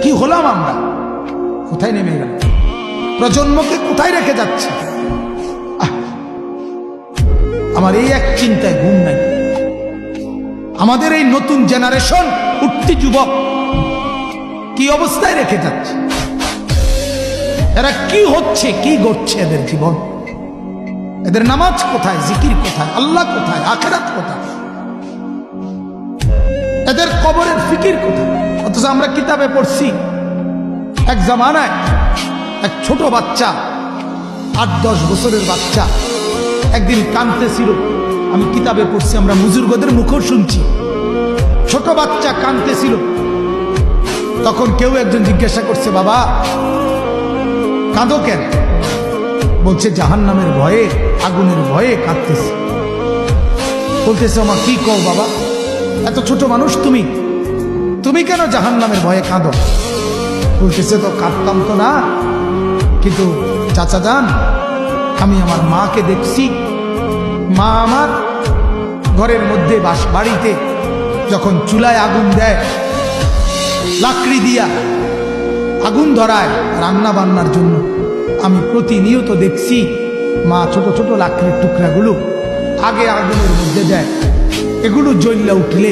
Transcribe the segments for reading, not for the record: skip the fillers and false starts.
কি হলাম আমরা? কোথায় নেমে গেল? প্রজন্মকে কোথায় রেখে যাচ্ছে? আমার এই এক চিন্তায় ঘুম নাই। আমাদের এই নতুন জেনারেশন, উঠতি যুবক কি অবস্থায় রেখে যাচ্ছে? এরা কি হচ্ছে, কি ঘটছে এদের জীবন? এদের নামাজ কোথায়, জিকির কোথায়, আল্লাহ কোথায়, আখিরাত কোথায়? এদের কবরের ফিকির কোথায়? অথচ আমরা কিতাবে পড়ছি এক জামানায় এক ছোট বাচ্চা, 8-10 বছরের বাচ্চা একদিন কাঁদতেছিল। আমি কিতাবে পড়ছি, আমরা বুজুর্গদের মুখও শুনছি। ছোট বাচ্চা কাঁদতেছিল। তখন কেউ একজন জিজ্ঞাসা করছে, বাবা কাঁদো কেন? বলছে জাহান্নামের ভয়ে, আগুনের ভয়ে কাঁদতেছে। বলতেছে, আমার কি কও বাবা, এত ছোট মানুষ তুমি, তুমি কেন জাহান্নামের ভয়ে কাঁদো? বলতেছে, তো কাঁদতাম তো না, কিন্তু চাচা যান, আমি আমার মাকে দেখছি। মা আমার ঘরের মধ্যে বাড়িতে যখন চুলায় আগুন দেয়, লাকড়ি দিয়া আগুন ধরায় রান্না বান্নার জন্য, আমি প্রতিনিয়ত দেখছি মা ছোট ছোট লাকড়ির টুকরাগুলো আগে আগুনের মধ্যে দেয়, এগুলো জ্বললে উঠলে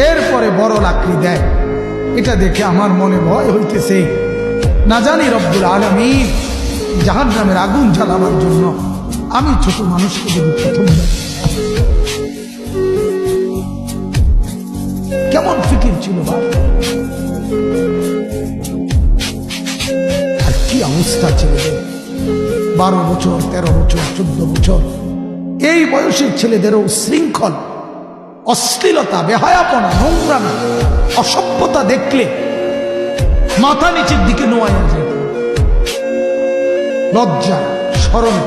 এরপরে বড় লাকড়ি দেয়। এটা দেখে আমার মনে ভয় হইতেছে, না জানি রব্বুল আলামিন জাহান্নামের আগুন জ্বালাবার জন্য আমি ছোট মানুষকে যদি প্রথম দেয়। কেমন ফিকির ছিল ভাই, আর কি অবস্থা ছেলেদের! 12 বছর, 13 বছর, 14 বছর এই বয়সের ছেলেদেরও শৃঙ্খল, অশ্লীলতা, বেহায়াপনা, নোংরামি, অসভ্যতা দেখলে মাথা নিচের দিকে নোয়া যায়। লজ্জা, শরম